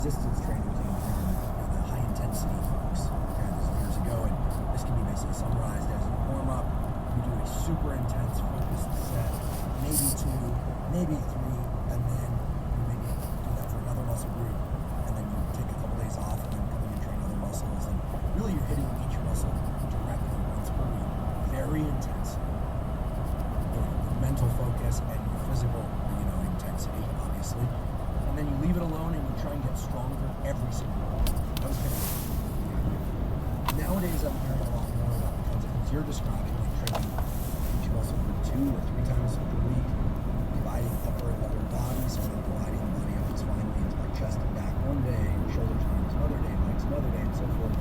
resistance trainers and the high intensity folks. Okay, this is years ago, and this can be basically summarized as you warm up, you do a super intense focused set, maybe 2, maybe 3, and then you maybe do that for another muscle group, and then you take a couple days off, and then come in and train other muscles, and really you're hitting each muscle directly once per week, very intense. Your mental focus and your physical, intensity, obviously. And then you leave it alone and you try and get stronger every single week. Okay. Nowadays I'm hearing a lot more about the kinds of things you're describing, like training each muscle for 2 or 3 times per week, dividing upper and lower body, so like dividing the body up as finely into like chest and back one day, shoulder arms another day, legs another day, and so forth.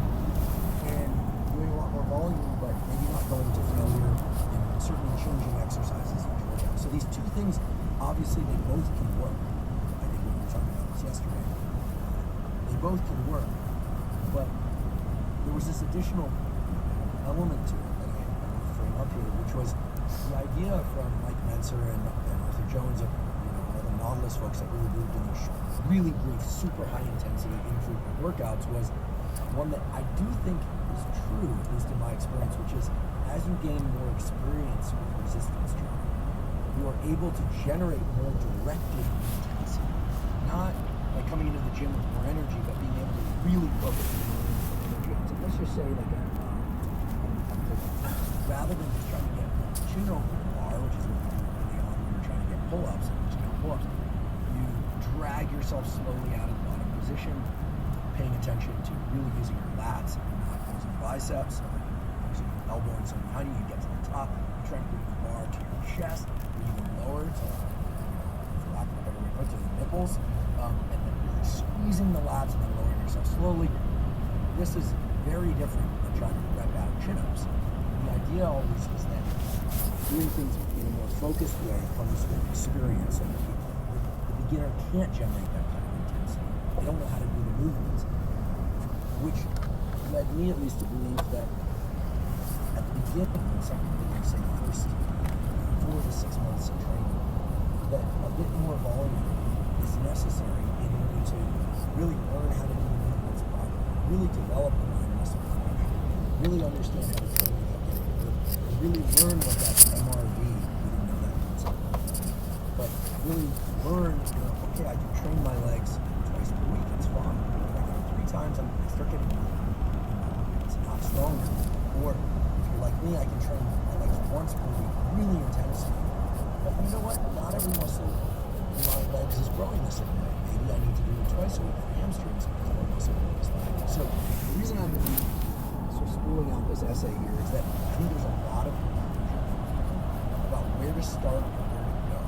And doing a lot more volume, but maybe not going to failure, and certainly changing exercises each workout. So these 2 things, obviously they both can work. I think we were talking about this yesterday. They both can work, but there was this additional element to it that I want to frame up here, which was the idea from Mike Mentzer and Arthur Jones of all the Nautilus folks that really moved in these really brief, super high intensity, infrequent workouts was one that I do think is true, at least in my experience, which is as you gain more experience with resistance training, you are able to generate more directed intensity. Not like coming into the gym with more energy, but being able to really focus on energy. So let's just say rather than just trying to get chin over the bar, which is what you do early on when you're trying to get pull-ups, you drag yourself slowly out of the bottom position, paying attention to really using your lats and not using biceps, using your elbow and something behind you. You get to the top, you try to bring the bar to your chest, even lower to, for lack of a better way to put it, to the nipples, and then really squeezing the lats and then lowering yourself slowly. This is very different than trying to rep out chin-ups. The idea always is that doing things in a more focused way comes with experience. So the beginner can't generate that kind of intensity. They don't know how to do the movements, which led me at least to believe that at the beginning, when something like say the first 4 to 6 months of training, that a bit more volume is necessary in order to really learn how to do the movements properly, really develop the mind muscle connection, really understand how to train without getting hurt, and really learn what that MRV, we didn't know that concept, but really learn, okay, I can train my legs twice per week, it's fine. If I go 3 times, I start getting it's not stronger. Or if you're like me, I can train my legs once per week, really intensely. But you know what? Not every muscle in my legs is growing the same way. Maybe I need to do it twice a week for hamstrings because my muscle growth is lagging. So the reason I'm sort of spooling out this essay here is that I think there's a lot of confusion about where to start and where to go.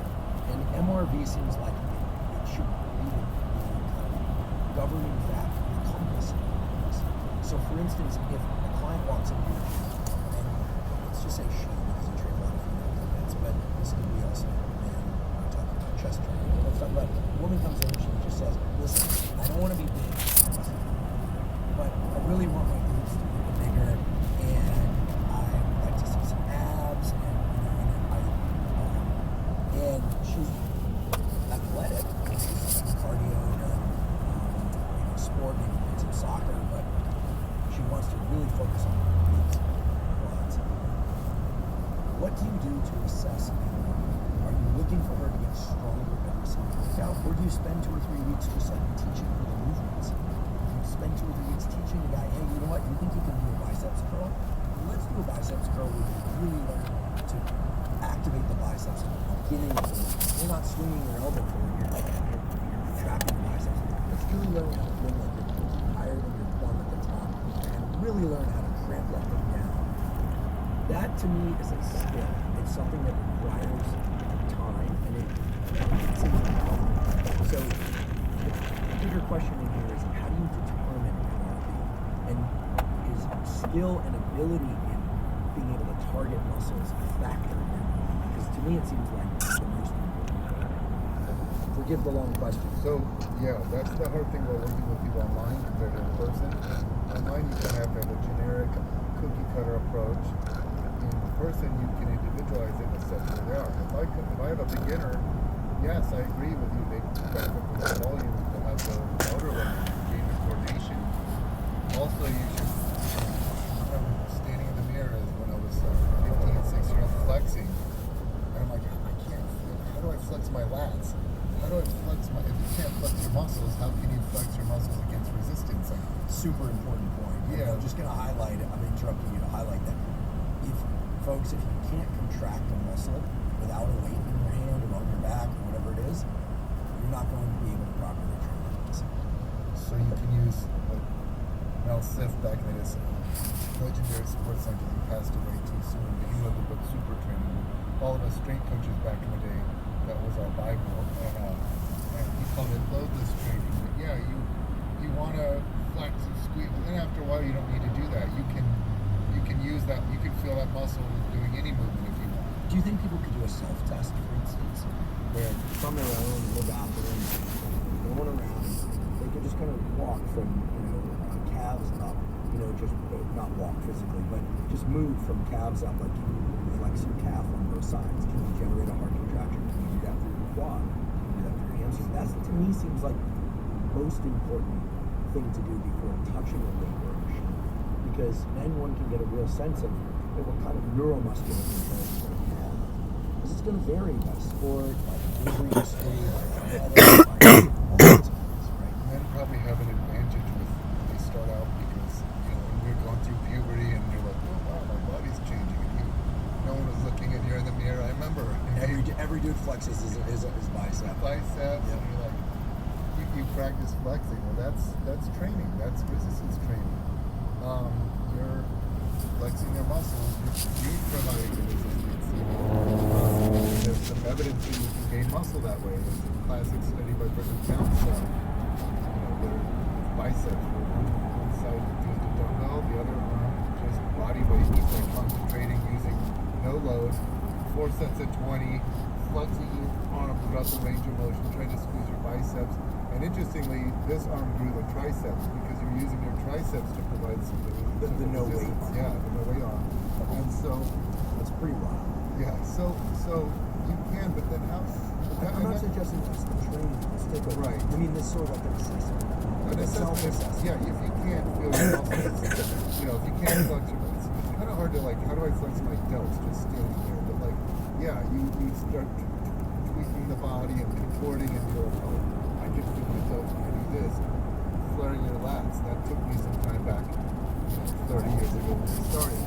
And MRV seems like it should be the kind of governing factor, the compass of this. So for instance, if a client walks into your gym, and let's just say she, because you train a lot of female clients, but this could be also men, we're talking about chest training. Let's talk about it. A woman comes in and she just says, listen, I don't want to be big, but I really want my glutes to be bigger, and I would like to see some abs, and she's athletic, she's cardio, sport, maybe some soccer, but she wants to really focus on glutes, quads. What do you do to assess MRV? Are you looking for her to get stronger every single workout, or do you spend 2 or 3 weeks just like teaching her the movements? You spend 2 or 3 weeks teaching the guy, hey, you know what, you think you can do a biceps curl? Let's do a biceps curl where you really learn to activate the biceps at the beginning of the movement. You're not swinging your elbow forward, you're trapping the biceps. Let's really learn how to bring like your pinky higher than your thumb at the top, and really learn how to cramp that thing down. That to me is a skill. It's something that requires time, and it's involved. So the bigger question in here is, how do you determine MRV? And is skill and ability in being able to target muscles a factor in that? Because to me it seems like the most important. Forgive the long question. So yeah, that's the hard thing about working with people online compared to in person. Online you can have a generic cookie cutter approach. In person you can individualize it and assess where they are. If I have a beginner, yes, I agree with you, they benefit from the volume to have the motor learning, gain the coordination. Also, you should, standing in the mirror is when I was 15, 16 years old flexing. And I'm like, I can't, how do I flex my lats? How do I flex my, if you can't flex your muscles, how can you flex your muscles against resistance? Like, Super important point. Yeah. I'm just going to highlight it. I'm interrupting you to highlight that. If folks, if you can't contract a muscle without a weight in your hand or on your back or whatever it is, you're not going to be able to properly train that muscle. so you can use, like, Mel Siff back in the day, legendary sports scientist, he passed away too soon, but he wrote the book Super Training. All of us strength coaches back in the day, that was our Bible, and he called it loadless training. But yeah, you want to flex and squeeze, but then after a while you don't need to do that. You can use that, you can feel that muscle doing any movement if you want. Do you think people could do a self-test, for instance, where from their own in the bathroom, going around, they could just kind of walk from, calves up, just not walk physically, but just move from calves up, like can you flex your calf on both sides? Can you generate a heart contraction? Can you do that through your quad? Can you do that through your hamstring? That, to me, seems like the most important thing to do before touching a weight or a machine. Because then one can get a real sense of what kind of neuromuscular control you're going to have. Because it's going to vary by sport, by injury history, by weather, by all sorts of things, right? Men probably have an advantage with when they start out because when you're going through puberty and you're like, oh wow, my body's changing, and no one was looking, and you're in the mirror. I remember Every dude flexes his bicep. Biceps, Yep. and you're like, you practice flexing. Well, that's training. That's resistance training. You're flexing your muscles. You're providing the resistance. There's some evidence that you can gain muscle that way. There's a classic study by Brendan Townsend. Their biceps where one side used a dumbbell, the other arm just body weight, just like concentrating using no load, 4 sets of 20, flexing your arm throughout the range of motion, trying to squeeze your biceps. And interestingly, this arm grew the triceps because you're using your triceps to provide some The no weight arm. Yeah, the no weight arm. And so, That's pretty wild. yeah, so you can, but then how? I'm not suggesting that's the training. Let's take a Right. I mean, this sort of like an assessment. An Like a assessment, self-assessment. yeah, if you can't feel your muscles, if you can't flex your muscles, it's kind of hard to like, how do I flex my delts just standing here? But like, yeah, you start tweaking the body and contorting and you're like, oh, I can do my delts, I can do this. Flaring your lats, that took me some time back 30 years ago when I started.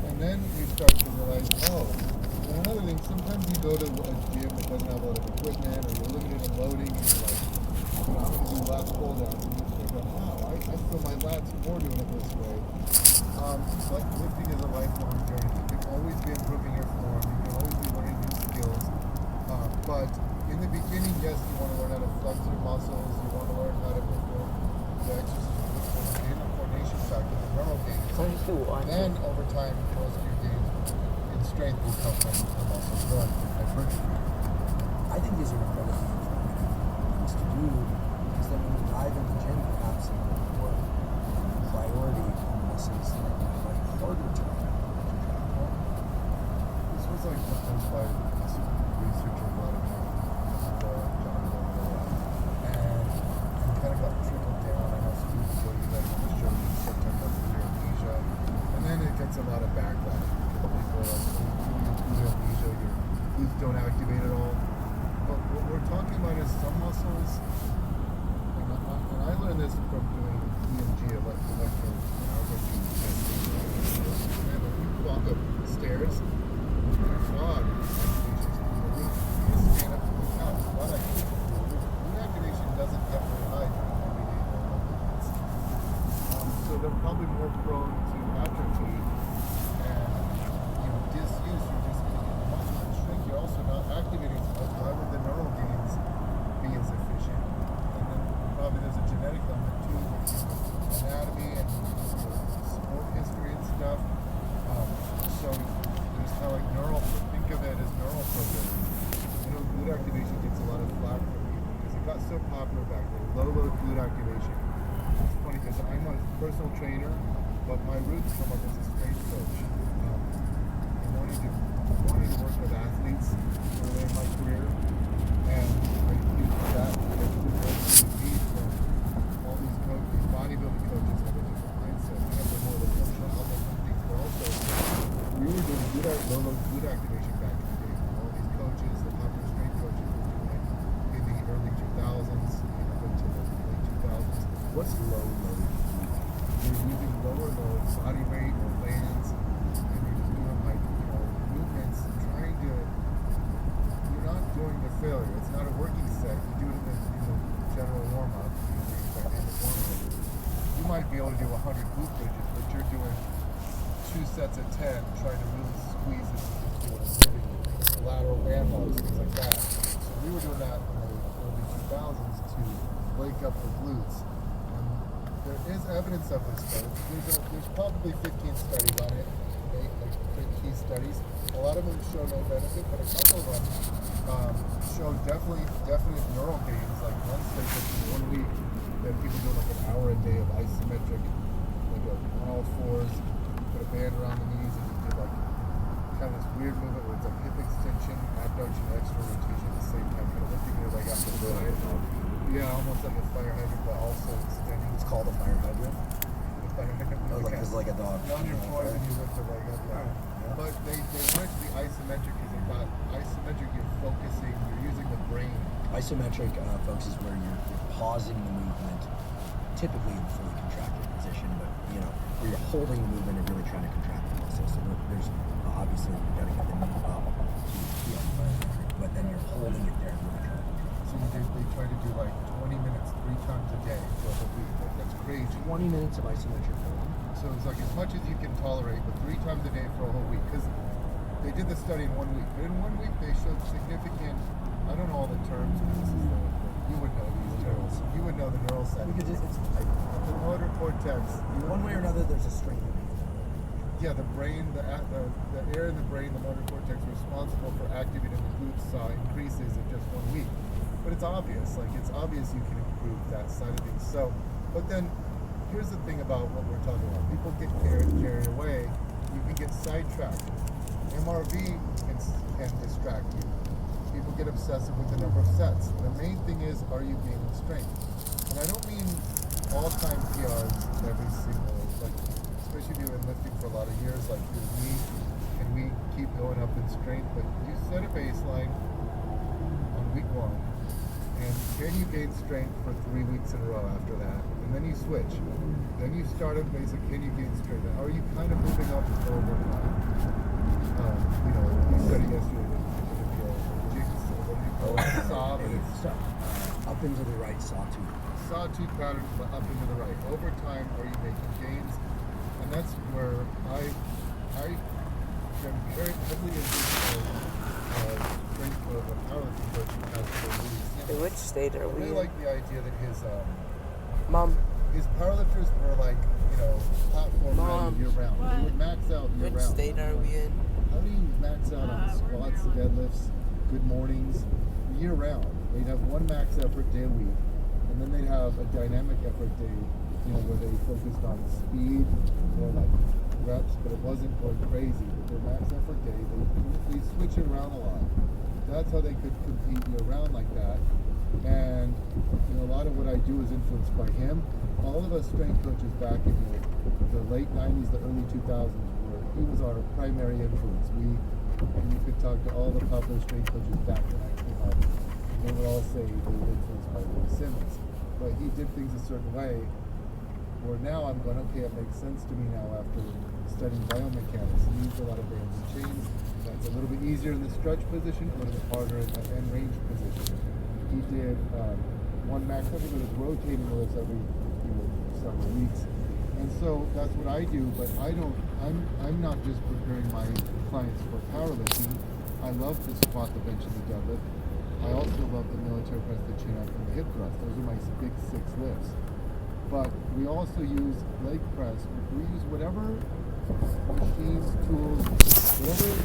And then you start to realize, oh, and another thing, sometimes you go to a gym that doesn't have a lot of equipment or you're limited in loading and you're like, I'm going to do lats pull downs and you think, wow, I feel my lats more doing it this way. But lifting is a lifelong journey. You can always be improving your form. You can always be learning new skills. But in the beginning, yes, you want to learn how to flex your muscles. You want to learn how to perform the exercises to gain a coordination factor, the neural gains. And then over time, most of your gains in strength will come from the muscles growing through hypertrophy. I think these are incredibly informative things to do because then when you dive in the gym, perhaps a more priority on muscles that are like harder to contract. This was like proposed by this researcher, Vladimir John Vogel, and kind of got trickled down. I know Steve showed you that in the show sometimes that's the amnesia, and then it gets a lot of backlash because people are like, "You amnesia, your glutes don't activate at all." But what we're talking about is some muscles, and I learned this from doing EMG, electromyography testing. And when you walk up the stairs, your quad activation is through the roof. You stand up to the couch. Quad activation doesn't get very high during everyday normal movements. So they're probably more prone to atrophy and disuse. You're just getting the muscle and shrink. You're also not activating as much. Why would the neural gains be as efficient? And then probably there's a genetic element too, anatomy and sport history and stuff. So there's kind of like think of it as neural programming. Glute activation gets a lot of flack from people because it got so popular back then. Low load glute activation. It's funny because I'm a personal trainer, but my roots come up as a strength coach. I wanted to work with athletes early in my career, and I used that to get the results you need from low load glute activation back in the day. All these coaches, the popular strength coaches, were doing it in the early 2000s, up until the late 2000s. What's low load? You're using lower load body weight or bands, and you're just doing like movements, trying to. You're not doing the failure. It's not a working set. You do it in the general warm up, the dynamic warm up. You might be able to do 100 glute bridges, but you're doing 2 sets of 10, trying to really squeeze it into a living lateral band loads, things like that. So we were doing that in the early 2000s to wake up the glutes. And there is evidence of this, though. There's probably 15 studies on it, like key studies. A lot of them show no benefit, but a couple of them show definite neural gains. Like one study that 1 week that people do like an hour a day of isometric, like on all fours, put a band around the knees, and you do like kind of this weird movement where it's like hip extension, abduction, external rotation at the same time, kind of lifting your leg up to the side. Yeah, almost like a fire hydrant, but also extending. It's called a fire hydrant. The fire hydrant. Oh, like it's like a dog. On your fours and you lift the leg up. Yeah. Yeah. But they went to the isometric because they thought isometric, you're focusing, you're using the brain. Isometric, folks, is where you're pausing the movement, typically in a fully contracted position, but where you're holding the movement and really trying to contract the muscle. So there's obviously you got to get the knee up to feel the but then you're holding it there and really trying to contract. So they try to do like 20 minutes 3 times a day for a whole week. Like, that's crazy. 20 minutes of isometric hold. So it's like as much as you can tolerate, but 3 times a day for a whole week. Because they did the study in 1 week, but in 1 week they showed significant. I don't know all the terms, but this is you would know these terms. You would know the neural settings. Because it's The motor cortex. one way or another, there's a strength. Yeah, the brain, the air in the brain, the motor cortex responsible for activating the glutes increases in just 1 week. But it's obvious, it's obvious you can improve that side of things. So, but then here's the thing about what we're talking about. People get carried away. You can get sidetracked. MRV can distract you. People get obsessive with the number of sets. The main thing is, are you gaining strength? And I don't mean all-time PRs every single, especially if you've been lifting for a lot of years, like your knee, and we keep going up in strength, but you set a baseline on week 1, and can you gain strength for 3 weeks in a row after that? And then you switch. Then you start at basic, can you gain strength? Are you kind of moving up over time? We studied yesterday saw, but it's up into the right sawtooth. Sawtooth pattern, but up into the right. Over time, are you making gains? And that's where I am very heavily into strength of a powerlifting coach who has to release. In which state are I we really in? like the idea that Mom, his powerlifters were platform Mom. ready year round. They would max out year which round. state are we in? How do you max out on squats, deadlifts, good mornings, year round? They'd have one max effort day a week, and then they'd have a dynamic effort day, where they focused on speed or reps, but it wasn't going crazy. But their max effort day, they switch it around a lot. That's how they could compete year round like that. And a lot of what I do is influenced by him. All of us strength coaches back in the late 90s, the early 2000s, he was our primary influence. You could talk to all the popular strength coaches back when I came up, and they would all say they were influenced by Louis Simmons. But he did things a certain way, where now I'm going, okay, it makes sense to me now after studying biomechanics. He used a lot of bands and chains. That's a little bit easier in the stretch position, a little bit harder in the end range position. He did one max effort with his rotating lifts every several weeks. And so that's what I do, but I'm not just preparing my clients for powerlifting. I love the squat, the bench, and the deadlift. I also love the military press, the chin up, and the hip thrust. Those are my big 6 lifts. But we also use leg press. We use whatever machines, tools, whatever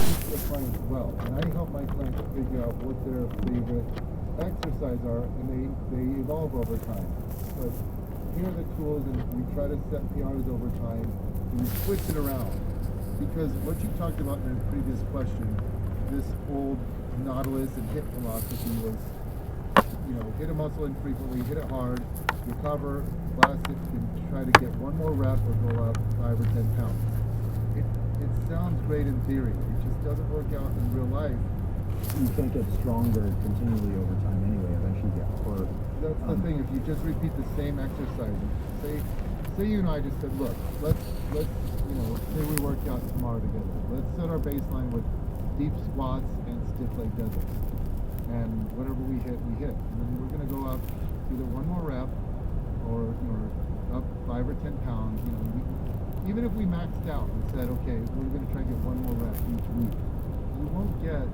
suits the client well. And I help my clients figure out what their favorite exercise are, and they evolve over time. But here are the tools, and we try to set PRs over time, and we switch it around. Because what you talked about in a previous question, this old Nautilus and HIIT philosophy was, hit a muscle infrequently, hit it hard, recover, blast it, and try to get one more rep or go up 5 or 10 pounds. it sounds great in theory. It just doesn't work out in real life. You can't get stronger continually over time anyway. Eventually you get hurt. That's the thing. If you just repeat the same exercise, say you and I just said, look, let's say we work out tomorrow together. Let's set our baseline with deep squats and stiff leg deadlifts, and whatever we hit, we hit. And then we're gonna go up either one more rep or up 5 or 10 pounds. Even if we maxed out and said, okay, we're gonna try and get one more rep each week, you won't get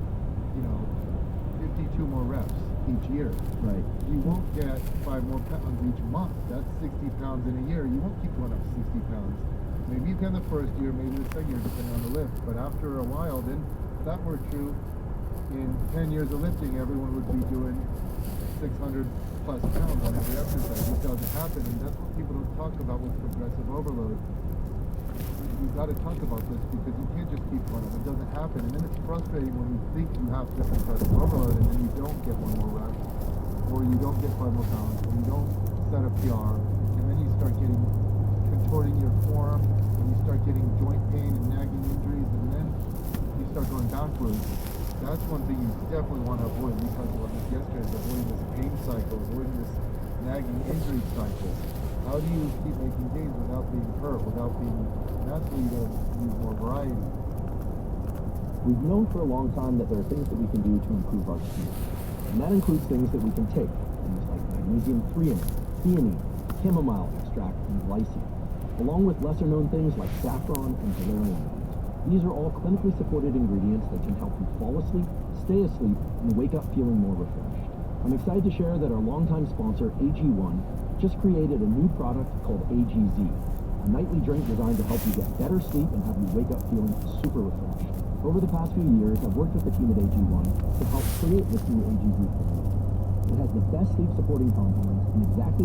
52 more reps each year. Right. You won't get 5 more pounds each month. That's 60 pounds in a year. You won't keep going up 60 pounds. Maybe you can the first year, maybe the second year, depending on the lift. But after a while, then if that were true, in 10 years of lifting, everyone would be doing 600 plus pounds on every exercise. It doesn't happen, and that's what people don't talk about with progressive overload. You've got to talk about this because you can't just keep going up. It doesn't happen, and then it's frustrating when you think you have to progressive overload and then you don't get one more rep, or you don't get 5 more pounds, or you don't set a PR, and then you start contorting your form, and you start getting joint pain and nagging injuries, and then you start going backwards. That's one thing you definitely want to avoid. We talked about this yesterday, is avoiding this pain cycle, avoiding this nagging injury cycle. How do you keep making gains without being hurt, that's where you gotta use more variety. We've known for a long time that there are things that we can do to improve our speed. And that includes things that we can take, things like magnesium threonate, theanine, chamomile extract, and glycine, along with lesser known things like saffron and valerian root. These are all clinically supported ingredients that can help you fall asleep, stay asleep, and wake up feeling more refreshed. I'm excited to share that our longtime sponsor, AG1, just created a new product called AGZ, a nightly drink designed to help you get better sleep and have you wake up feeling super refreshed. Over the past few years, I've worked with the team at AG1 to help create this new AGZ formula. It has the best sleep supporting compounds and exactly